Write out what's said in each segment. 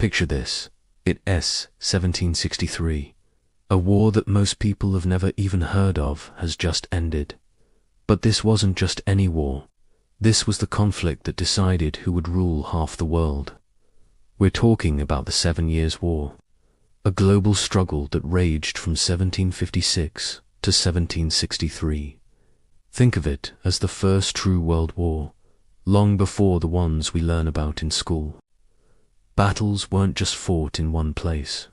Picture this. It's 1763. A war that most people have never even heard of has just ended. But this wasn't just any war. This was the conflict that decided who would rule half the world. We're talking about the 7 Years' War, a global struggle that raged from 1756 to 1763. Think of it as the first true world war, long before the ones we learn about in school. Battles weren't just fought in one place.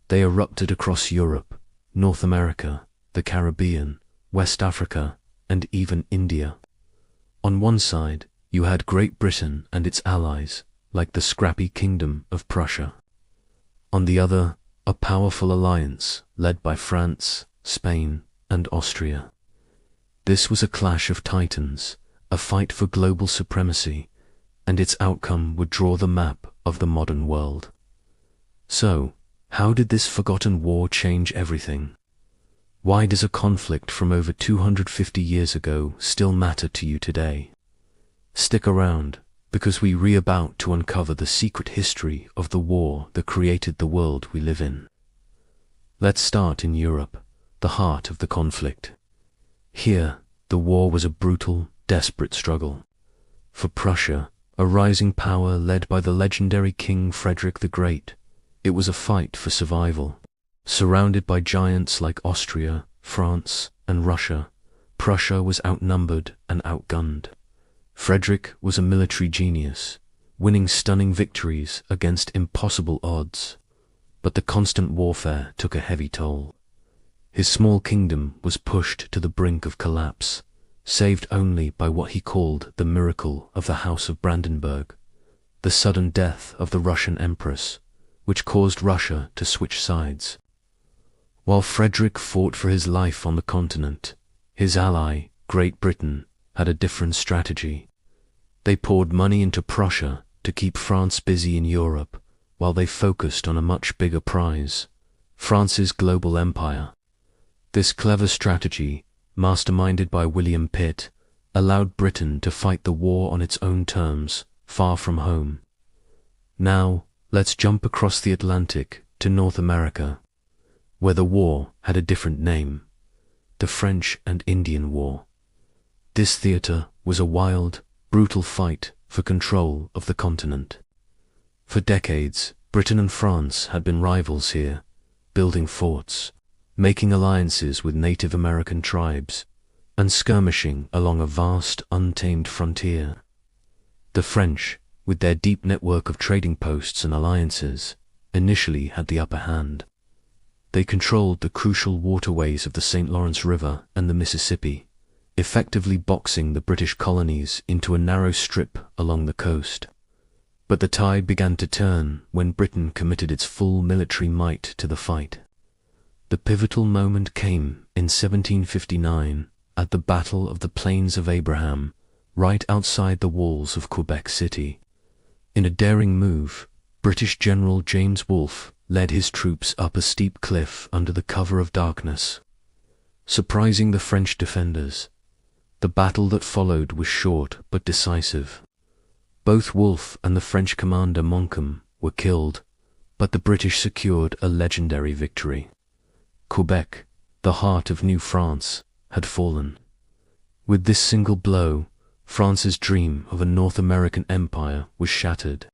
They erupted across Europe, North America, the Caribbean, West Africa, and even India. On one side, you had Great Britain and its allies, like the scrappy kingdom of Prussia. On the other, a powerful alliance led by France, Spain, and Austria. This was a clash of titans, a fight for global supremacy, and its outcome would draw the map of the modern world. So, how did this forgotten war change everything? Why does a conflict from over 250 years ago still matter to you today? Stick around, because we're about to uncover the secret history of the war that created the world we live in. Let's start in Europe, the heart of the conflict. Here, the war was a brutal, desperate struggle. For Prussia, a rising power led by the legendary King Frederick the Great, it was a fight for survival. Surrounded by giants like Austria, France, and Russia, Prussia was outnumbered and outgunned. Frederick was a military genius, winning stunning victories against impossible odds. But the constant warfare took a heavy toll. His small kingdom was pushed to the brink of collapse, saved only by what he called the miracle of the House of Brandenburg, the sudden death of the Russian Empress, which caused Russia to switch sides. While Frederick fought for his life on the continent, his ally, Great Britain, had a different strategy. They poured money into Prussia to keep France busy in Europe, while they focused on a much bigger prize, France's global empire. This clever strategy, masterminded by William Pitt, allowed Britain to fight the war on its own terms, far from home. Now, let's jump across the Atlantic to North America, where the war had a different name, the French and Indian War. This theater was a wild, brutal fight for control of the continent. For decades, Britain and France had been rivals here, building forts, making alliances with Native American tribes, and skirmishing along a vast, untamed frontier. The French, with their deep network of trading posts and alliances, initially had the upper hand. They controlled the crucial waterways of the St. Lawrence River and the Mississippi, effectively boxing the British colonies into a narrow strip along the coast. But the tide began to turn when Britain committed its full military might to the fight. The pivotal moment came in 1759 at the Battle of the Plains of Abraham, right outside the walls of Quebec City. In a daring move, British General James Wolfe led his troops up a steep cliff under the cover of darkness, surprising the French defenders. The battle that followed was short but decisive. Both Wolfe and the French commander Montcalm were killed, but the British secured a legendary victory. Quebec, the heart of New France, had fallen. With this single blow, France's dream of a North American empire was shattered.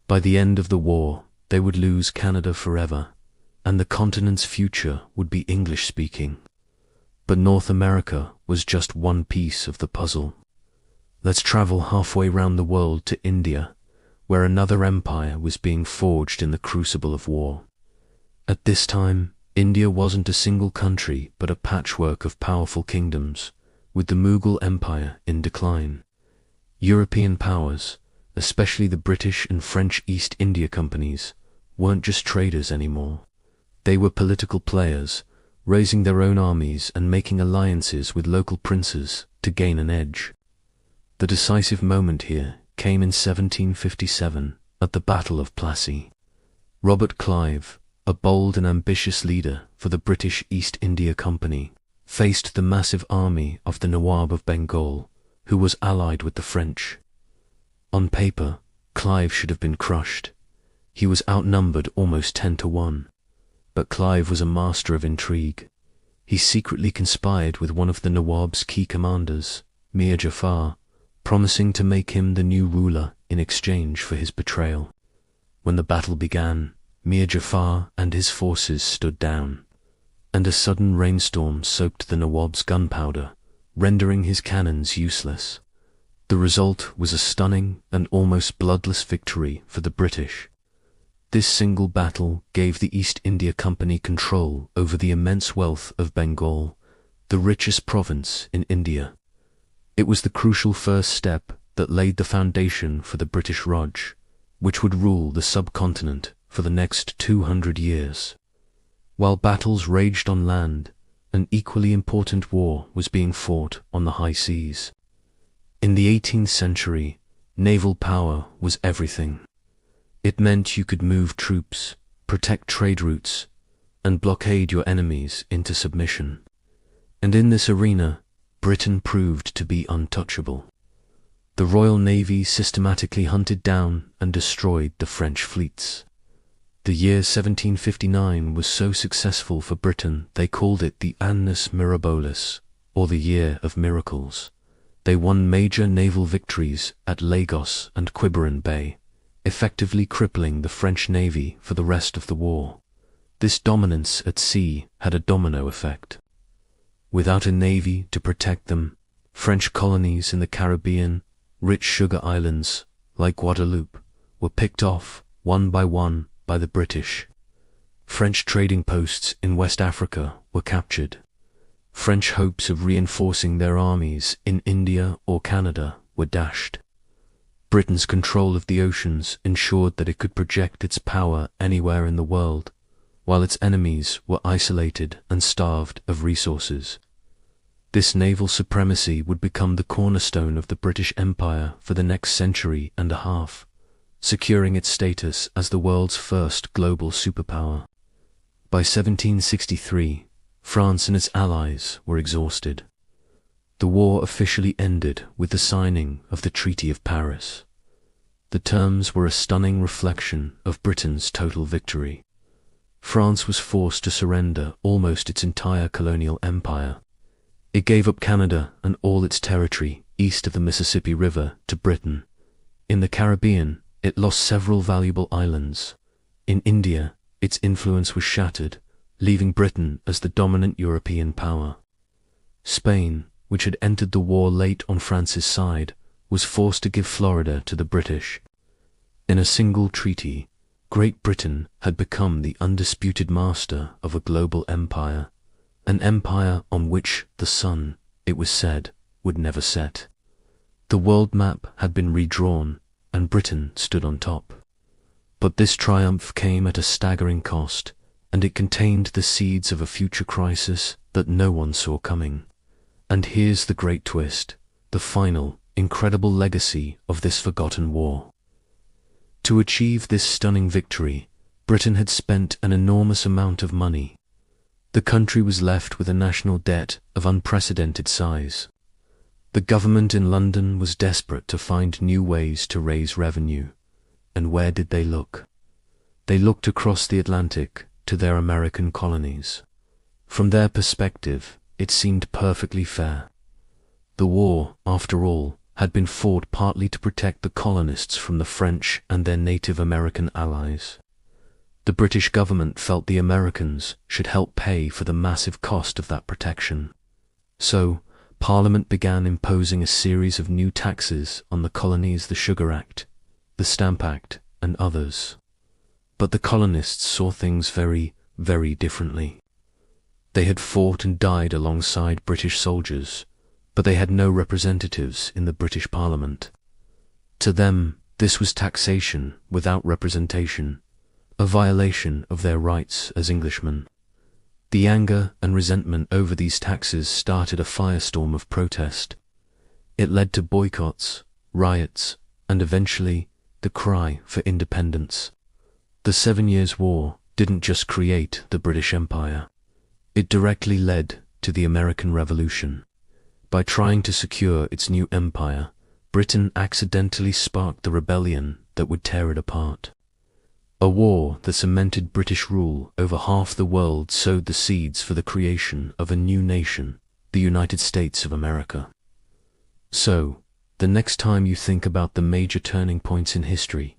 By the end of the war, they would lose Canada forever, and the continent's future would be English-speaking. But North America was just one piece of the puzzle. Let's travel halfway round the world to India, where another empire was being forged in the crucible of war. At this time, India wasn't a single country but a patchwork of powerful kingdoms, with the Mughal Empire in decline. European powers, especially the British and French East India Companies, weren't just traders anymore. They were political players, raising their own armies and making alliances with local princes to gain an edge. The decisive moment here came in 1757 at the Battle of Plassey. Robert Clive, a bold and ambitious leader for the British East India Company, faced the massive army of the Nawab of Bengal, who was allied with the French. On paper, Clive should have been crushed. He was outnumbered almost 10-1. But Clive was a master of intrigue. He secretly conspired with one of the Nawab's key commanders, Mir Jafar, promising to make him the new ruler in exchange for his betrayal. When the battle began, Mir Jafar and his forces stood down, and a sudden rainstorm soaked the Nawab's gunpowder, rendering his cannons useless. The result was a stunning and almost bloodless victory for the British. This single battle gave the East India Company control over the immense wealth of Bengal, the richest province in India. It was the crucial first step that laid the foundation for the British Raj, which would rule the subcontinent for the next 200 years. While battles raged on land, an equally important war was being fought on the high seas. In the 18th century, naval power was everything. It meant you could move troops, protect trade routes, and blockade your enemies into submission. And in this arena, Britain proved to be untouchable. The Royal Navy systematically hunted down and destroyed the French fleets. The year 1759 was so successful for Britain they called it the Annus Mirabilis, or the Year of Miracles. They won major naval victories at Lagos and Quiberon Bay, effectively crippling the French Navy for the rest of the war. This dominance at sea had a domino effect. Without a navy to protect them, French colonies in the Caribbean, rich sugar islands like Guadeloupe, were picked off one by the British. French trading posts in West Africa were captured. French hopes of reinforcing their armies in India or Canada were dashed. Britain's control of the oceans ensured that it could project its power anywhere in the world, while its enemies were isolated and starved of resources. This naval supremacy would become the cornerstone of the British Empire for the next century and a half, securing its status as the world's first global superpower. By 1763, France and its allies were exhausted. The war officially ended with the signing of the Treaty of Paris. The terms were a stunning reflection of Britain's total victory. France was forced to surrender almost its entire colonial empire. It gave up Canada and all its territory east of the Mississippi River to Britain. In the Caribbean, it lost several valuable islands. In India, its influence was shattered, leaving Britain as the dominant European power. Spain, which had entered the war late on France's side, was forced to give Florida to the British. In a single treaty, Great Britain had become the undisputed master of a global empire, an empire on which the sun, it was said, would never set. The world map had been redrawn, and Britain stood on top. But this triumph came at a staggering cost, and it contained the seeds of a future crisis that no one saw coming. And here's the great twist, the final, incredible legacy of this forgotten war. To achieve this stunning victory, Britain had spent an enormous amount of money. The country was left with a national debt of unprecedented size. The government in London was desperate to find new ways to raise revenue. And where did they look? They looked across the Atlantic to their American colonies. From their perspective, it seemed perfectly fair. The war, after all, had been fought partly to protect the colonists from the French and their Native American allies. The British government felt the Americans should help pay for the massive cost of that protection. So, Parliament began imposing a series of new taxes on the colonies: the Sugar Act, the Stamp Act, and others. But the colonists saw things very, very differently. They had fought and died alongside British soldiers, but they had no representatives in the British Parliament. To them, this was taxation without representation, a violation of their rights as Englishmen. The anger and resentment over these taxes started a firestorm of protest. It led to boycotts, riots, and eventually the cry for independence. The 7 Years' War didn't just create the British Empire. It directly led to the American Revolution. By trying to secure its new empire, Britain accidentally sparked the rebellion that would tear it apart. A war that cemented British rule over half the world sowed the seeds for the creation of a new nation, the United States of America. So, the next time you think about the major turning points in history,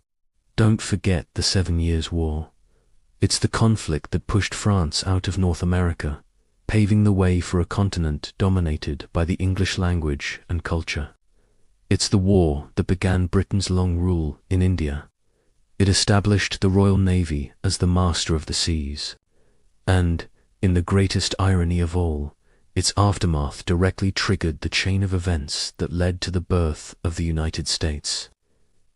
don't forget the 7 Years' War. It's the conflict that pushed France out of North America, paving the way for a continent dominated by the English language and culture. It's the war that began Britain's long rule in India. It established the Royal Navy as the master of the seas. And, in the greatest irony of all, its aftermath directly triggered the chain of events that led to the birth of the United States.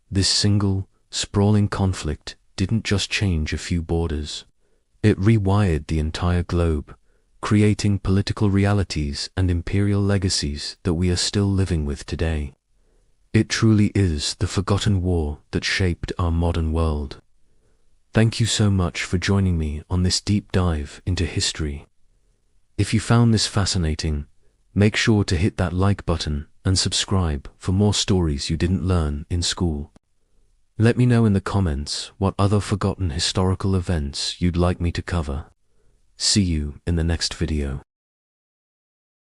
This single, sprawling conflict didn't just change a few borders. It rewired the entire globe, creating political realities and imperial legacies that we are still living with today. It truly is the forgotten war that shaped our modern world. Thank you so much for joining me on this deep dive into history. If you found this fascinating, make sure to hit that like button and subscribe for more stories you didn't learn in school. Let me know in the comments what other forgotten historical events you'd like me to cover. See you in the next video.